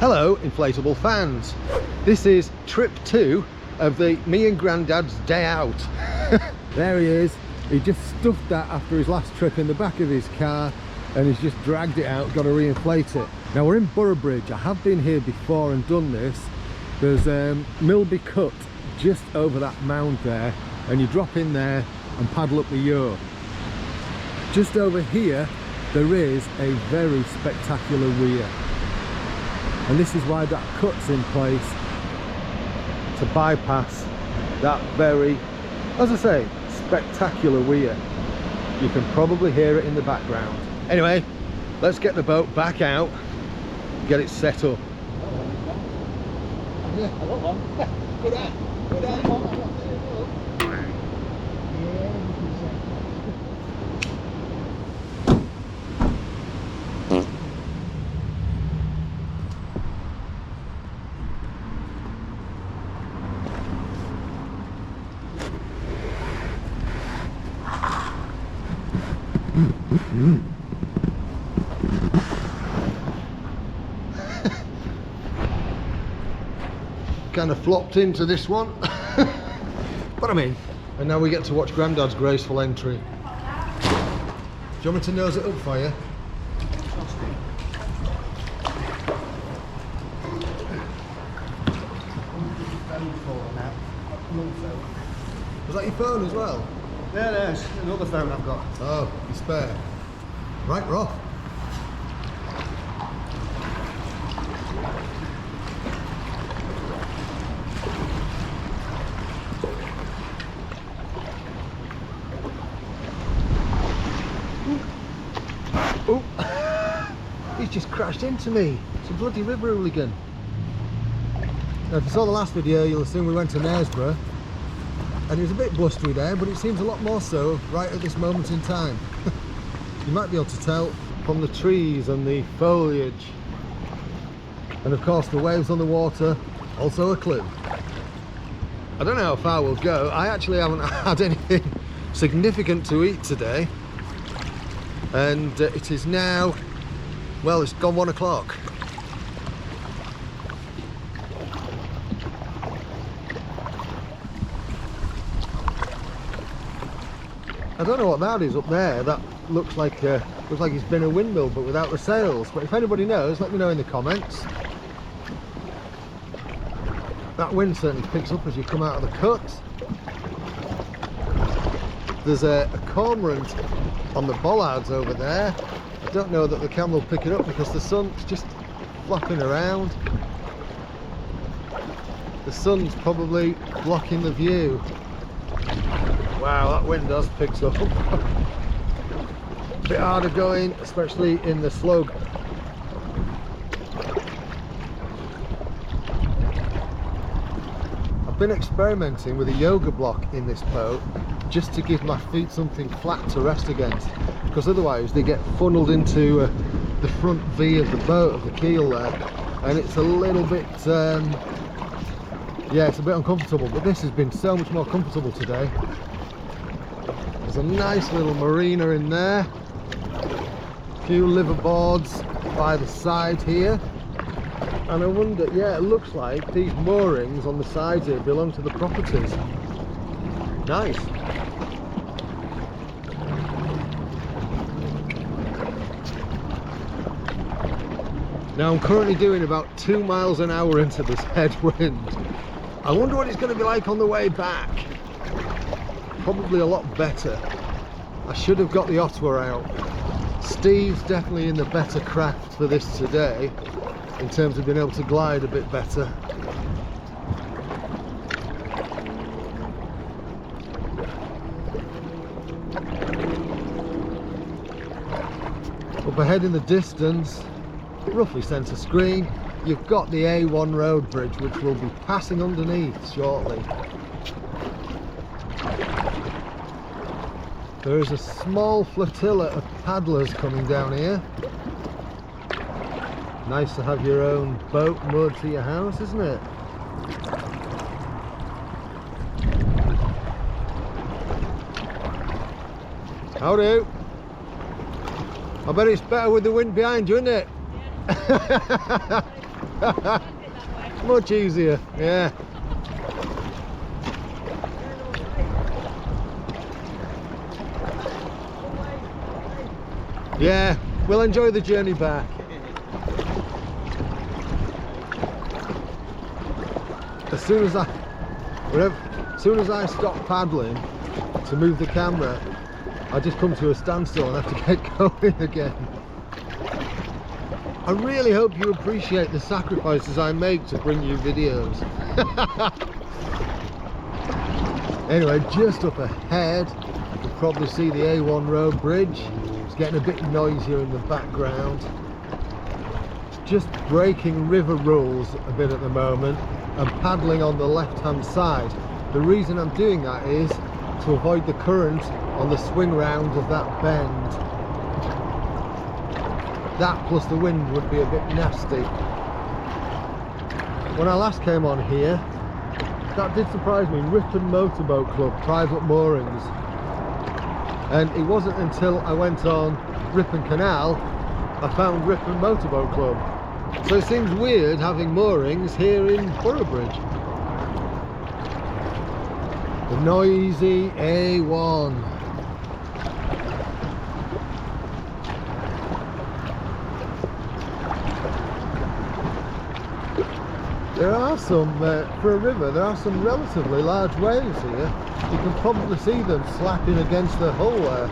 Hello inflatable fans, this is trip 2 of the me and Grandad's day out. There he is, he just stuffed that after his last trip in the back of his car and he's just dragged it out, got to re-inflate it. Now we're in Boroughbridge, I have been here before and done this. There's Milby Cut just over that mound there and you drop in there and paddle up the Ure. Just over here there is a very spectacular weir. And this is why that cut's in place to bypass that very, as I say, spectacular weir. You can probably hear it in the background. Anyway, let's get the boat back out, get it set up. Yeah, I got one. Good eye. Good eye. Kind of flopped into this one. But I mean, and now we get to watch Grandad's graceful entry. Do you want me to nose it up for you? Was that your phone as well? Yeah, there's another phone I've got. Oh, you spare. Right, we're off. Oh, he's just crashed into me. It's a bloody river hooligan. Now, if you saw the last video, you'll assume we went to Knaresborough. And it was a bit blustery there, but it seems a lot more so right at this moment in time. You might be able to tell from the trees and the foliage. And of course the waves on the water, also a clue. I don't know how far we'll go. I actually haven't had anything significant to eat today. And it is now, well, it's gone 1 o'clock. I don't know what that is up there. That looks like it's been a windmill, but without the sails. But if anybody knows, let me know in the comments. That wind certainly picks up as you come out of the cut. There's a cormorant on the bollards over there. I don't know that the camera will pick it up because the sun's just flopping around. The sun's probably blocking the view. Wow, that wind does pick up. A bit harder going, especially in the slug. I've been experimenting with a yoga block in this boat just to give my feet something flat to rest against, because otherwise they get funneled into the front V of the boat, of the keel there, and it's a little bit yeah, it's a bit uncomfortable. But this has been so much more comfortable today. There's a nice little marina in there, a few liverboards by the side here, and I wonder, yeah, it looks like these moorings on the sides here belong to the properties. Nice. Now I'm currently doing about 2 miles an hour into this headwind. I wonder what it's going to be like on the way back. Probably a lot better. I should have got the Ottawa out. Steve's definitely in the better craft for this today in terms of being able to glide a bit better. Up ahead in the distance, roughly centre screen, you've got the A1 road bridge, which we'll be passing underneath shortly. There is a small flotilla of paddlers coming down here. Nice to have your own boat moored to your house, isn't it? Howdy. I bet it's better with the wind behind you, isn't it? Yeah. Much easier, yeah. Yeah, we'll enjoy the journey back. As soon as I stop paddling to move the camera, I just come to a standstill and have to get going again. I really hope you appreciate the sacrifices I make to bring you videos. Anyway, just up ahead, you can probably see the A1 road bridge. It's getting a bit noisier in the background. It's just breaking river rules a bit at the moment and paddling on the left-hand side. The reason I'm doing that is to avoid the current on the swing round of that bend. That plus the wind would be a bit nasty. When I last came on here, that did surprise me. Ripon Motorboat Club, private moorings. And it wasn't until I went on Ripon Canal I found Ripon Motorboat Club. So it seems weird having moorings here in Boroughbridge. The noisy A1. There are some, for a river, there are some relatively large waves here. You can probably see them slapping against the hull there.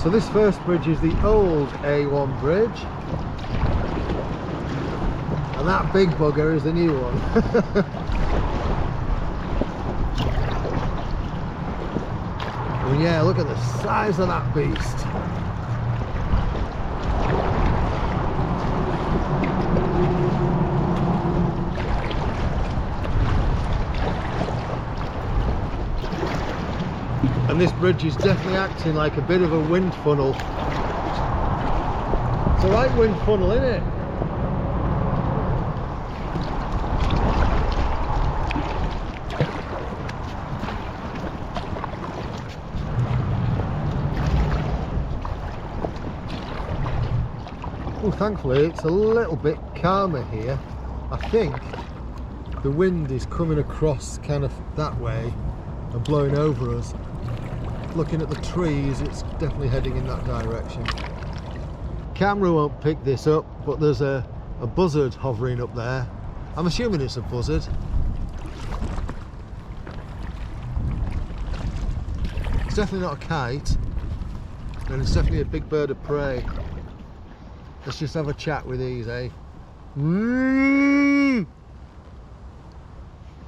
So this first bridge is the old A1 bridge. And that big bugger is the new one. And yeah, look at the size of that beast. And this bridge is definitely acting like a bit of a wind funnel. It's a right wind funnel, isn't it? Well, thankfully it's a little bit calmer here. I think the wind is coming across kind of that way and blowing over us. Looking at the trees, it's definitely heading in that direction. Camera won't pick this up, but there's a buzzard hovering up there. I'm assuming it's a buzzard. It's definitely not a kite, and it's definitely a big bird of prey. Let's just have a chat with these, eh?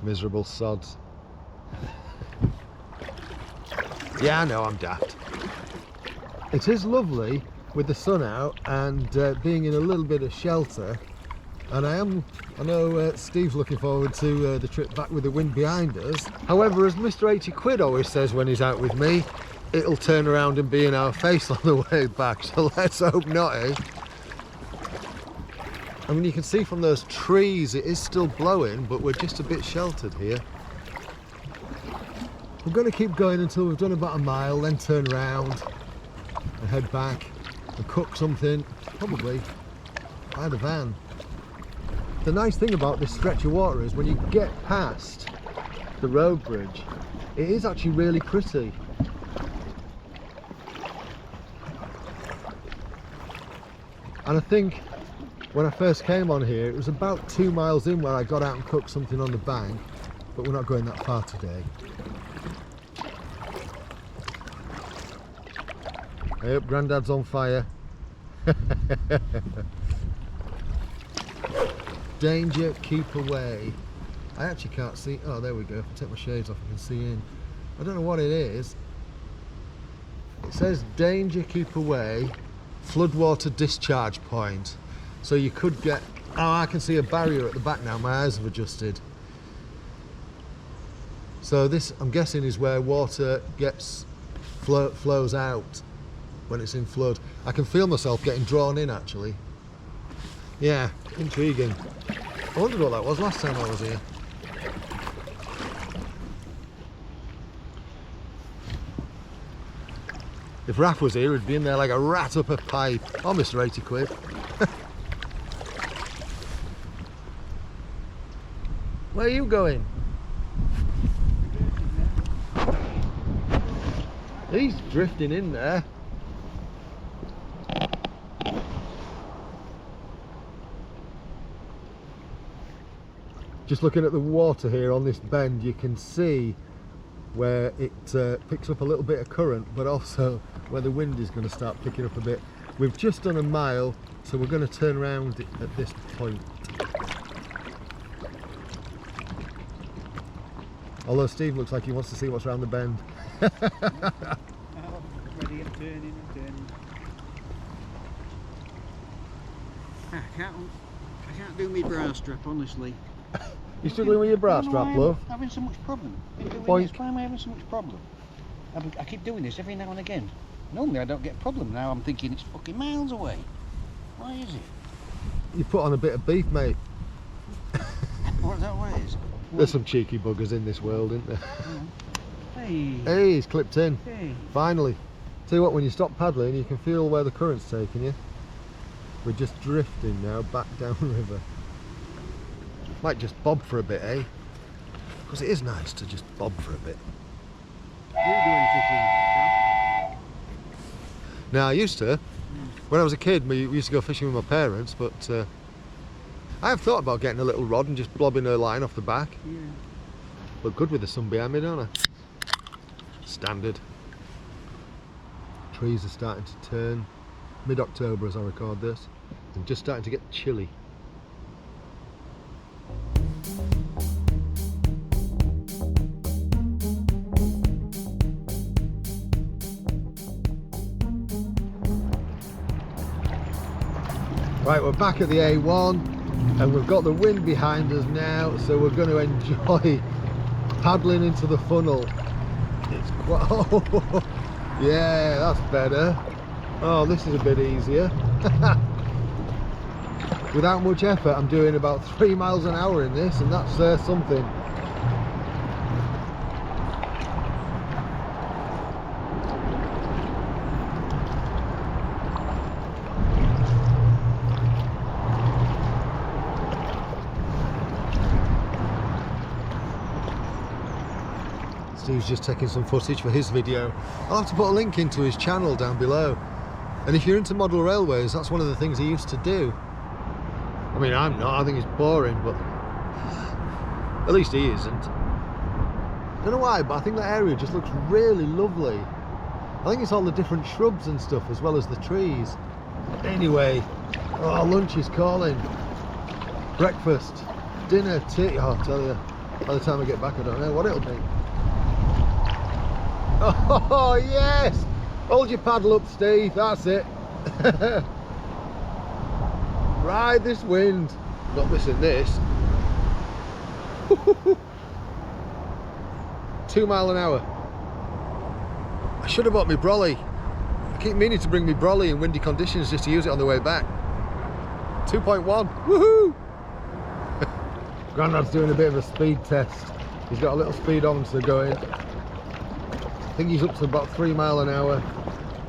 Miserable sods. Yeah, I know, I'm daft. It is lovely with the sun out and being in a little bit of shelter. And I know Steve's looking forward to the trip back with the wind behind us. However, as Mr. 80 Quid always says when he's out with me, it'll turn around and be in our face on the way back. So let's hope not, eh? I mean, you can see from those trees it is still blowing, but we're just a bit sheltered here. We're going to keep going until we've done about a mile, then turn around and head back and cook something, probably by the van. The nice thing about this stretch of water is when you get past the road bridge, it is actually really pretty. And I think when I first came on here, it was about 2 miles in where I got out and cooked something on the bank, but we're not going that far today. I hope Grandad's on fire. Danger, keep away. I actually can't see. Oh, there we go. If I take my shades off, I can see in. I don't know what it is. It says danger, keep away, floodwater discharge point. So you could get, oh, I can see a barrier at the back now, my eyes have adjusted. So this, I'm guessing, is where water flows out when it's in flood. I can feel myself getting drawn in, actually. Yeah, intriguing. I wondered what that was last time I was here. If Raph was here, he'd be in there like a rat up a pipe. Oh, Mr. 80 quid. Where are you going? He's drifting in there. Just looking at the water here on this bend, you can see where it picks up a little bit of current, but also where the wind is going to start picking up a bit. We've just done a mile, so we're going to turn around at this point. Although Steve looks like he wants to see what's around the bend. Ready and turning and turning. I can't do my bra strap, honestly. You struggling with your bra strap, love? I'm having so much problem. Why am I having so much problem? I keep doing this every now and again. Normally I don't get a problem. Now I'm thinking it's fucking miles away. Why is it? You put on a bit of beef, mate. What is that? What is? There's some cheeky buggers in this world, isn't there? Hey. Hey, he's clipped in. Hey. Finally. Tell you what, when you stop paddling, you can feel where the current's taking you. We're just drifting now back down river. Might just bob for a bit, eh? Because it is nice to just bob for a bit. Do you do any fishing? Now, I used to. When I was a kid, we used to go fishing with my parents, but I have thought about getting a little rod and just blobbing a line off the back. Yeah. Look good with the sun behind me, don't I? Standard. Trees are starting to turn. Mid-October as I record this. And just starting to get chilly. Right, we're back at the A1 and we've got the wind behind us now, so we're going to enjoy paddling into the funnel. It's quite, oh, yeah, that's better. Oh, this is a bit easier. Without much effort, I'm doing about 3 miles an hour in this, and that's something. Steve's just taking some footage for his video. I'll have to put a link into his channel down below. And if you're into model railways, that's one of the things he used to do. I mean, I'm not, I think it's boring, but at least he isn't. Don't know why, but I think that area just looks really lovely. I think it's all the different shrubs and stuff as well as the trees. Anyway, oh, lunch is calling. Breakfast, dinner, tea. Oh, I'll tell you, by the time I get back, I don't know what it'll be. Oh, yes! Hold your paddle up, Steve, that's it. Ride this wind. Not missing this. 2 miles an hour. I should have bought me brolly. I keep meaning to bring me brolly in windy conditions just to use it on the way back. 2.1, woohoo! Grandad's doing a bit of a speed test. He's got a little speedometer going. I think he's up to about 3 miles an hour.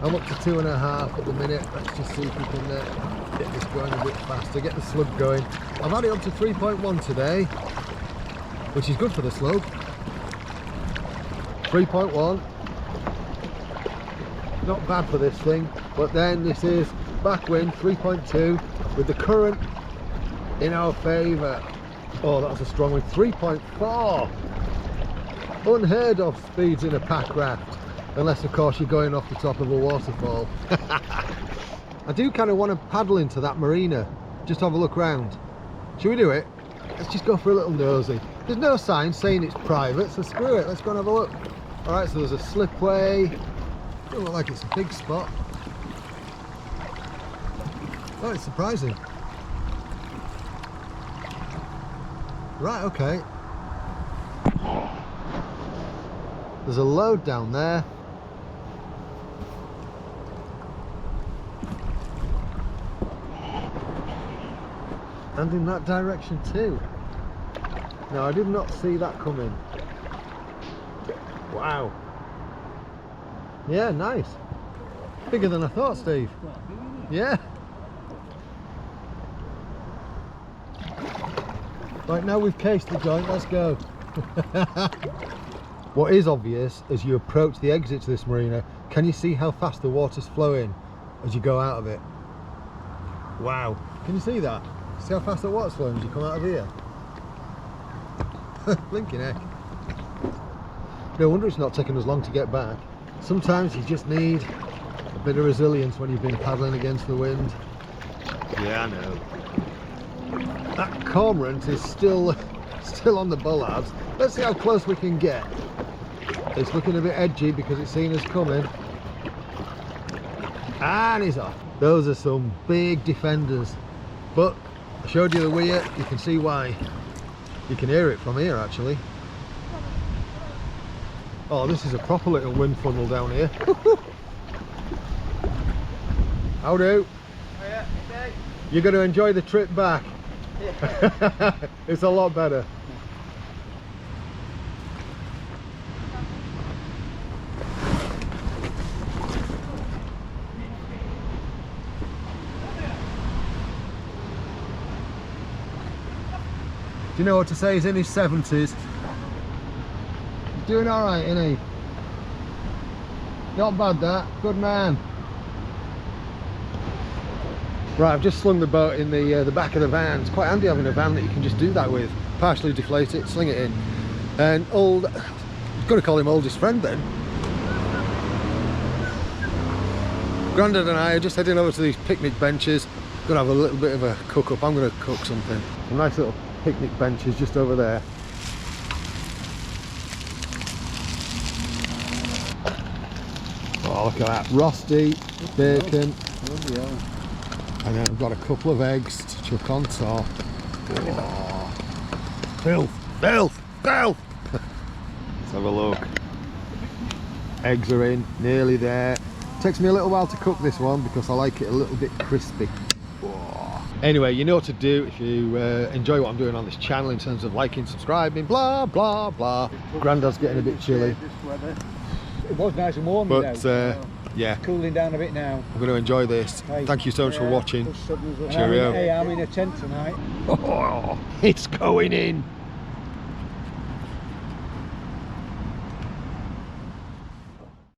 I'm up to 2.5 at the minute. Let's just see if we can get this going a bit faster, get the slug going. I've had it up to 3.1 today, which is good for the slug. 3.1. Not bad for this thing, but then this is backwind 3.2 with the current in our favour. Oh, that was a strong one. 3.4. Unheard of speeds in a pack raft, unless of course you're going off the top of a waterfall. I do kind of want to paddle into that marina, just have a look round. Should we do it? Let's just go for a little nosy. There's no sign saying it's private, so screw it, let's go and have a look. Alright, so there's a slipway. Doesn't look like it's a big spot. Oh, it's surprising. Right, okay. There's a load down there. And in that direction too. No, I did not see that coming. Wow. Yeah, nice. Bigger than I thought, Steve. Yeah. Right, now we've cased the joint, let's go. What is obvious as you approach the exit to this marina, can you see how fast the water's flowing as you go out of it? Wow, can you see that? See how fast the water's flowing as you come out of here? Blinking heck. No wonder it's not taking us long to get back. Sometimes you just need a bit of resilience when you've been paddling against the wind. Yeah, I know. That cormorant is still on the bollards. Let's see how close we can get. It's looking a bit edgy because it's seen us coming. And he's off. Those are some big defenders. But I showed you the weir, you can see why. You can hear it from here actually. Oh, this is a proper little wind funnel down here. How do? Oh yeah, okay. You're going to enjoy the trip back. Yeah. It's a lot better. Do you know what to say? He's in his 70s. He's doing alright, isn't he? Not bad that. Good man. Right, I've just slung the boat in the back of the van. It's quite handy having a van that you can just do that with. Partially deflate it, sling it in. And I've got to call him oldest friend then. Grandad and I are just heading over to these picnic benches. Gonna have a little bit of a cook up. I'm gonna cook something. Some nice little picnic benches just over there. Oh, look at that. Rosti, bacon. And then I've got a couple of eggs to chuck on top. Oh. Filth, filth, filth! Let's have a look. Eggs are in, nearly there. Takes me a little while to cook this one because I like it a little bit crispy. Oh. Anyway, you know what to do if you enjoy what I'm doing on this channel in terms of liking, subscribing, blah, blah, blah. Grandad's getting a bit chilly. It was nice and warm, but yeah, cooling down a bit now. I'm going to enjoy this. Thank you so much for watching. Cheerio. Hey, I'm in a tent tonight. Oh, it's going in.